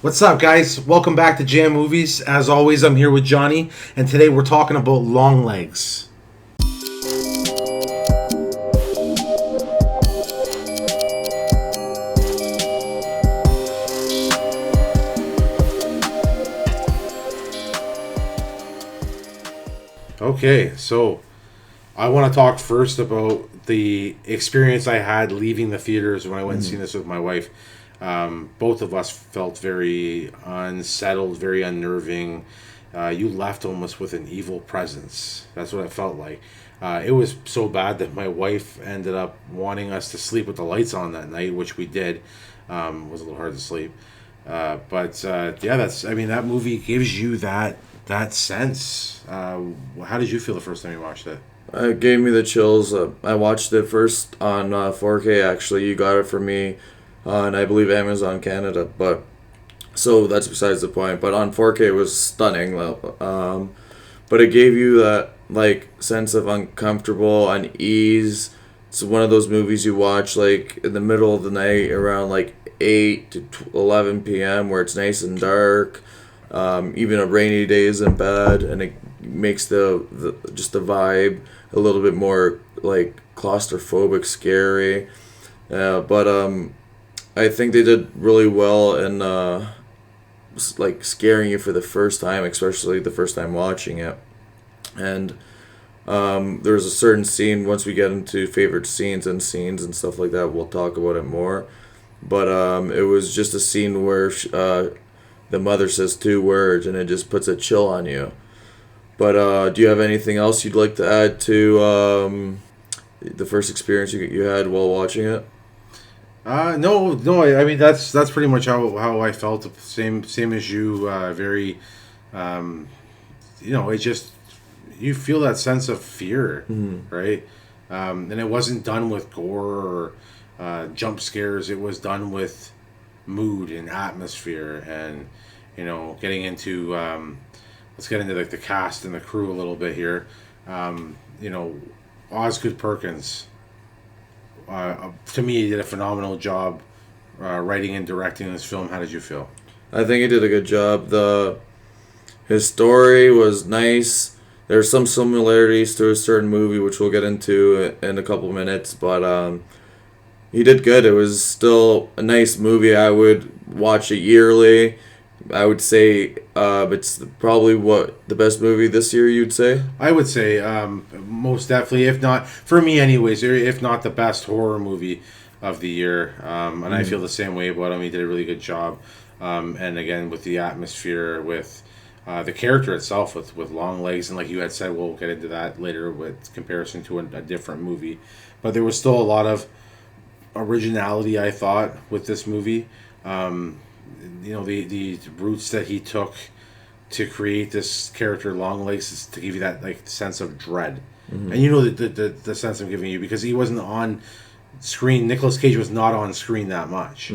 What's up, guys? Welcome back to Jam Movies. As always, I'm here with Johnny, and today we're talking about Longlegs. Okay, so I want to talk first about the experience I had leaving the theaters when I went and seen this with my wife. Both of us felt very unsettled, very unnerving. You left almost with an evil presence. That's what I felt like. It was so bad that my wife ended up wanting us to sleep with the lights on that night, which we did. It was a little hard to sleep. Yeah, that movie gives you that sense. How did you feel the first time you watched it? It gave me the chills. I watched it first on 4K. Actually, you got it for me on, I believe, Amazon Canada. But so that's besides the point. But on 4K, it was stunning. But it gave you that sense of uncomfortable, unease. It's one of those movies you watch in the middle of the night around 8 to 11 p.m. where it's nice and dark. Even a rainy day isn't bad, and it makes the vibe a little bit more claustrophobic, scary. But I think they did really well in scaring you for the first time, especially the first time watching it. And there's a certain scene, once we get into favorite scenes and stuff like that, we'll talk about it more. But it was just a scene where the mother says 2 words, and it just puts a chill on you. But do you have anything else you'd like to add to the first experience you had while watching it? No. I mean, that's pretty much how I felt. Same as you. Very, it just you feel that sense of fear, right? And it wasn't done with gore or jump scares. It was done with mood and atmosphere, and getting into let's get into the cast and the crew a little bit here. Osgood Perkins, to me, he did a phenomenal job writing and directing this film. How did you feel? I think he did a good job. His story was nice. There's some similarities to a certain movie, which we'll get into in a couple minutes, but he did good. It was still a nice movie. I would watch it yearly. I would say it's probably the best movie this year, you'd say? I would say most definitely, if not, for me anyways, if not the best horror movie of the year. And I feel the same way about him. He did a really good job. And again, with the atmosphere, with the character itself, with Longlegs, and like you had said, we'll get into that later with comparison to a different movie. But there was still a lot of originality, I thought, with this movie. The roots that he took to create this character Longlegs is to give you that sense of dread, and the sense I'm giving you, because he wasn't on screen. Nicolas Cage was not on screen that much.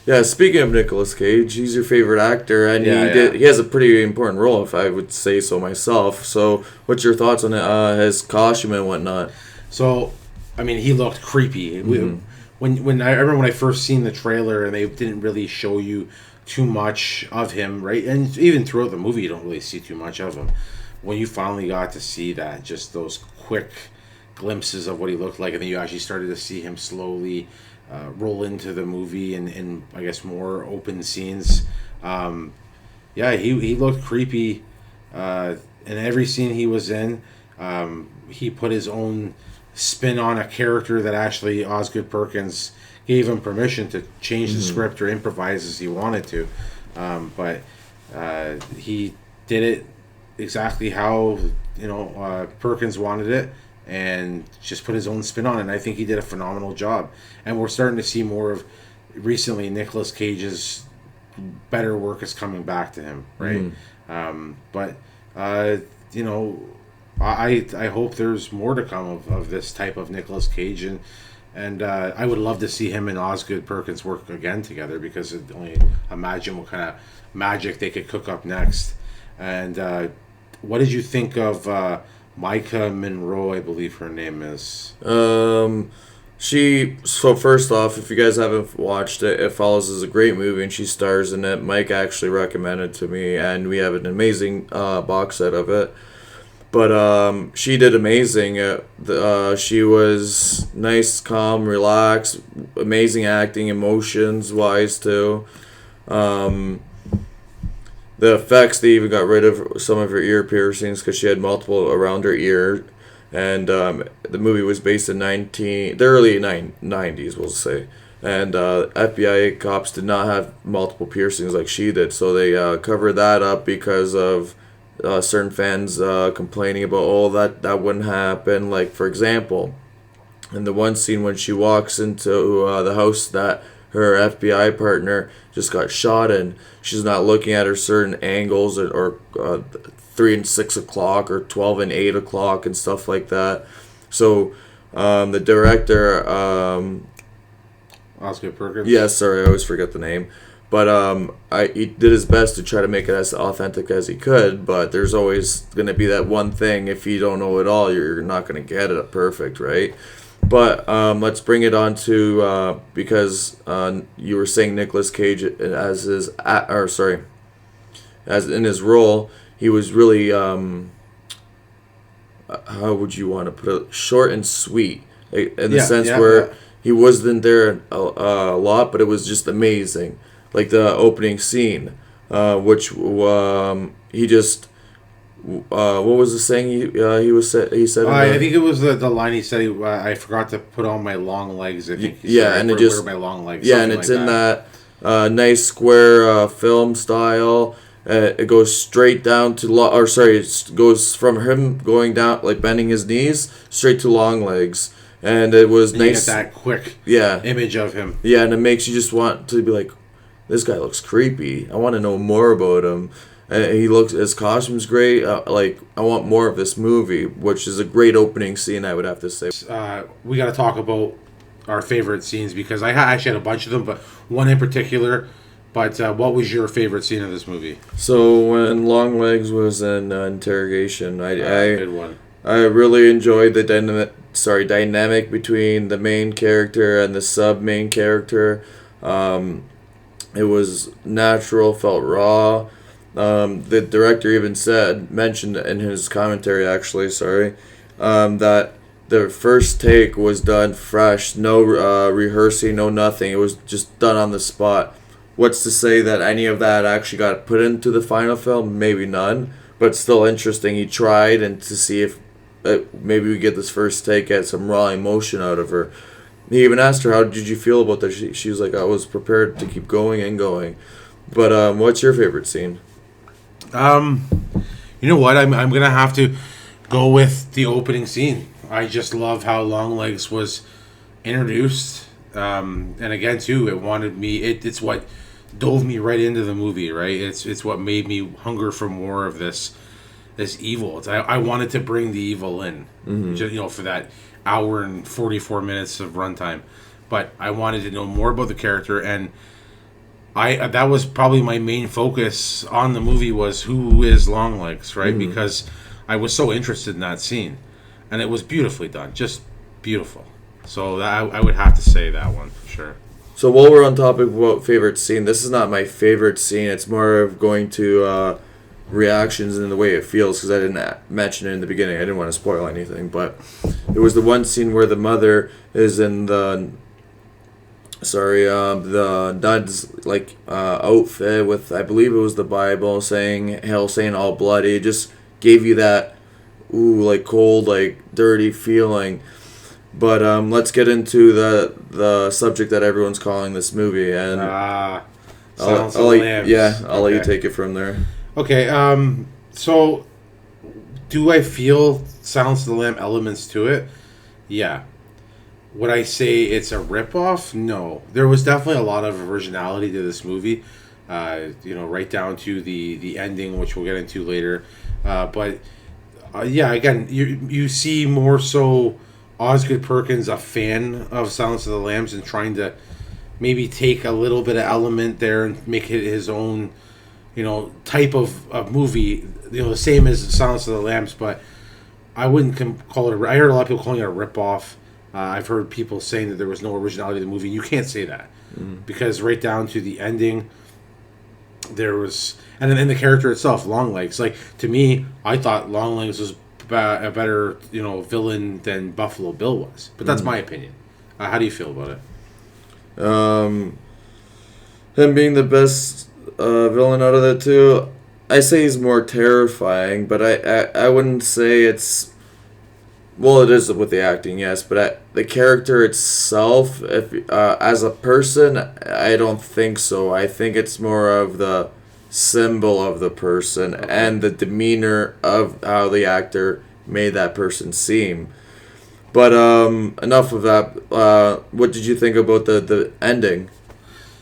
Yeah, speaking of Nicolas Cage, he's your favorite actor, and he has a pretty important role, if I would say so myself. So what's your thoughts on his costume and whatnot? So, I mean, he looked creepy. When I remember when I first seen the trailer, and they didn't really show you too much of him, right? And even throughout the movie, you don't really see too much of him. When you finally got to see that, just those quick glimpses of what he looked like, and then you actually started to see him slowly roll into the movie and I guess more open scenes. He looked creepy in every scene he was in. He put his own spin on a character that actually Osgood Perkins gave him permission to change the script or improvise as he wanted to. But he did it exactly how Perkins wanted it, and just put his own spin on it. And I think he did a phenomenal job. And we're starting to see more of recently Nicolas Cage's better work is coming back to him, right? I hope there's more to come of this type of Nicolas Cage, and I would love to see him and Osgood Perkins work again together, because only imagine what kind of magic they could cook up next. And what did you think of Maika Monroe? I believe her name is. So first off, if you guys haven't watched it, It Follows is a great movie and she stars in it. Mike actually recommended it to me and we have an amazing box set of it. But she did amazing. She was nice, calm, relaxed, amazing acting, emotions wise too. Um, the effects, they even got rid of some of her ear piercings because she had multiple around her ear. And the movie was based in the early 90s, we'll say. And FBI cops did not have multiple piercings like she did, so they covered that up because of certain fans complaining about, oh, that wouldn't happen. Like, for example, in the one scene when she walks into the house that her FBI partner just got shot in, she's not looking at her certain angles or 3 and 6 o'clock or 12 and 8 o'clock and stuff like that. So the director, Osgood Perkins. yeah, sorry, I always forget the name. But he did his best to try to make it as authentic as he could. But there's always going to be that one thing. If you don't know it all, you're not going to get it perfect, right? But let's bring it on to because you were saying Nicolas Cage as as in his role, he was really how would you want to put it? Short and sweet, in the sense where he wasn't there a lot, but it was just amazing. Like the opening scene, which he just. What was the saying he said? I think it was the line he said. I forgot to put on my long legs. I think. Yeah, and it just wear my long legs. Yeah, and it's like in that nice square film style. It goes straight down to it goes from him going down, like bending his knees, straight to long legs, and it was nice. You get that quick image of him. Yeah, and it makes you just want to be like, this guy looks creepy. I want to know more about him. His costume's great. I want more of this movie, which is a great opening scene, I would have to say. We got to talk about our favorite scenes because I actually had a bunch of them, but one in particular. But what was your favorite scene of this movie? So when Longlegs was in interrogation, good one. I really enjoyed the dynamic between the main character and the sub-main character. It was natural, felt raw. The director even mentioned in his commentary, that the first take was done fresh, no rehearsing, no nothing. It was just done on the spot. What's to say that any of that actually got put into the final film? Maybe none, but still interesting. He tried, and to see if maybe we get this first take, get some raw emotion out of her. He even asked her, how did you feel about that? She was like, I was prepared to keep going and going. But what's your favorite scene? You know what? I'm gonna have to go with the opening scene. I just love how Longlegs was introduced, and again too, it's what dove me right into the movie. Right? It's what made me hunger for more of this evil. I wanted to bring the evil in, just, for that hour and 44 minutes of runtime, but I wanted to know more about the character and. That was probably my main focus on the movie was who is Longlegs, right? Mm-hmm. Because I was so interested in that scene, and it was beautifully done, just beautiful. So I would have to say that one for sure. So while we're on topic about favorite scene, this is not my favorite scene. It's more of going to reactions and the way it feels because I didn't mention it in the beginning. I didn't want to spoil anything, but it was the one scene where the mother is in the nun's outfit with, I believe it was the Bible saying "Hail Saint all bloody." It just gave you that cold, dirty feeling. But let's get into the subject that everyone's calling this movie, and I'll let you take it from there. Okay. So do I feel Silence of the Lamb elements to it? Yeah. Would I say it's a ripoff? No. There was definitely a lot of originality to this movie, right down to the ending, which we'll get into later. Again, you see more so Osgood Perkins, a fan of Silence of the Lambs, and trying to maybe take a little bit of element there and make it his own, type of movie, the same as Silence of the Lambs, but I wouldn't call it I heard a lot of people calling it a ripoff. I've heard people saying that there was no originality to the movie. You can't say that because right down to the ending, there was, and then the character itself, Longlegs. Like, to me, I thought Longlegs was a better villain than Buffalo Bill was, but that's my opinion. How do you feel about it? Him being the best villain out of the two, I say he's more terrifying, but I wouldn't say it's. Well, it is with the acting, yes, but the character itself, if as a person, I don't think so. I think it's more of the symbol of the person and the demeanor of how the actor made that person seem. But enough of that. What did you think about the ending?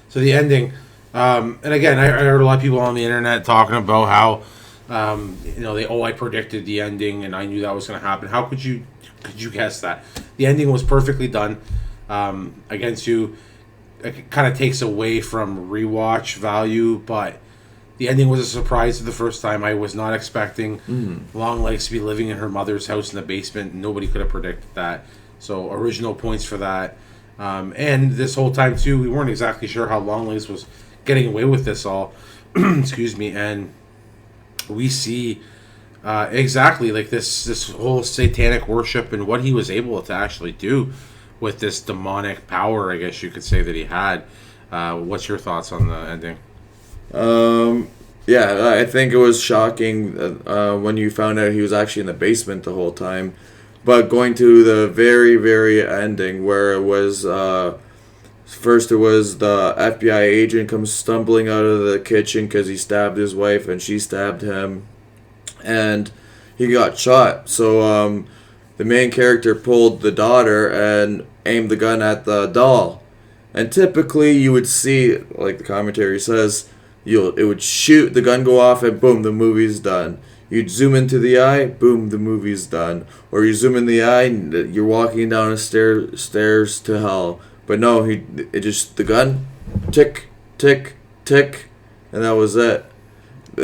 So the ending, and again, I heard a lot of people on the internet talking about how, I predicted the ending and I knew that was going to happen. How could you guess that? The ending was perfectly done. Against you, it kind of takes away from rewatch value, but the ending was a surprise the first time. I was not expecting Longlegs to be living in her mother's house in the basement. Nobody could have predicted that. So original points for that. And this whole time too, we weren't exactly sure how Longlegs was getting away with this all. Excuse me. And we see exactly like this whole satanic worship and what he was able to actually do with this demonic power, I guess you could say, that he had. What's your thoughts on the ending? Yeah, I think it was shocking when you found out he was actually in the basement the whole time. But going to the very, very ending where it was, first it was the FBI agent comes stumbling out of the kitchen because he stabbed his wife and she stabbed him. And he got shot. So the main character pulled the daughter and aimed the gun at the doll. And typically you would see, like the commentary says, it would shoot, the gun go off, and boom, the movie's done. You'd zoom into the eye, boom, the movie's done. Or you zoom in the eye, you're walking down a stairs to hell. But no, the gun, tick, tick, tick, and that was it.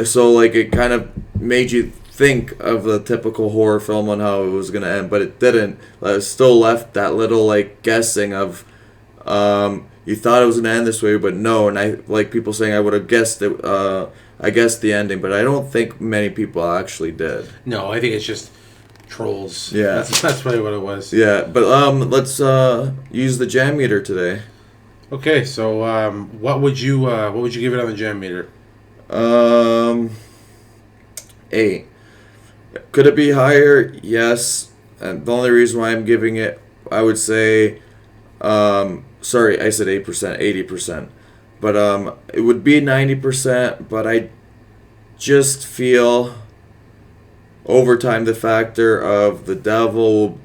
So like it kind of made you think of the typical horror film on how it was gonna end, but it didn't. It still left that little like guessing of, you thought it was gonna end this way, but no. And I like people saying I would have guessed it. I guessed the ending, but I don't think many people actually did. No, I think it's just trolls. Yeah, that's probably what it was. Yeah, but let's use the Jammeter today. Okay, so what would you give it on the Jammeter? 8. Could it be higher? Yes. And the only reason why I'm giving it, I would say, sorry, I said 8%, 80%. But it would be 90%, but I just feel over time the factor of the devil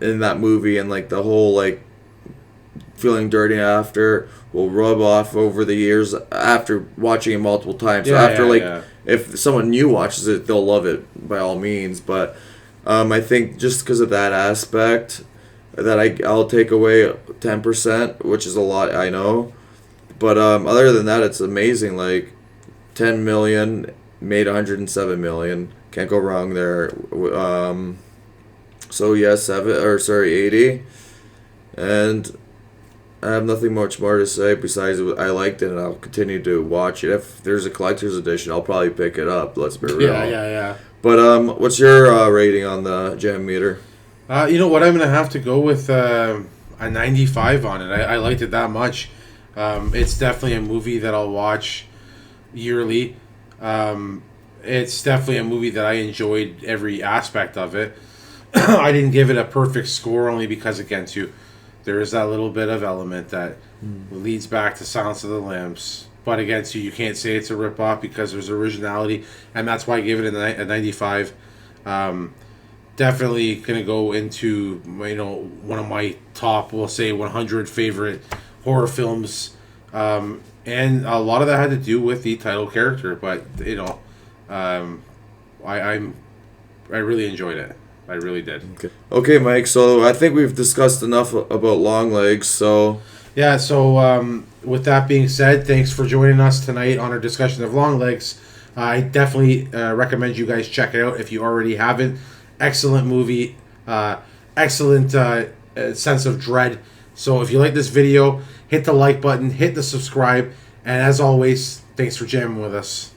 in that movie and like the whole like feeling dirty after will rub off over the years after watching it multiple times. So if someone new watches it, they'll love it by all means. But I think just because of that aspect, that I'll take away 10%, which is a lot, I know. But other than that, it's amazing. Like 10 million made 107 million. Can't go wrong there. So yeah, 80, and I have nothing much more to say besides I liked it and I'll continue to watch it. If there's a collector's edition, I'll probably pick it up. Let's be real. Yeah. But what's your rating on the Jammeter? You know what? I'm gonna have to go with a 95 on it. I liked it that much. It's definitely a movie that I'll watch yearly. It's definitely a movie that I enjoyed every aspect of it. I didn't give it a perfect score only because, again, too, there is that little bit of element that leads back to Silence of the Lambs. But again, too, you can't say it's a ripoff because there's originality, and that's why I gave it a 95. Definitely going to go into one of my top, we'll say, 100 favorite horror films, and a lot of that had to do with the title character. But I really enjoyed it. I really did. Okay, Mike. So I think we've discussed enough about Longlegs. So yeah. So with that being said, thanks for joining us tonight on our discussion of Longlegs. I definitely recommend you guys check it out if you already haven't. Excellent movie. Excellent sense of dread. So if you like this video, hit the like button, hit the subscribe, and as always, thanks for jamming with us.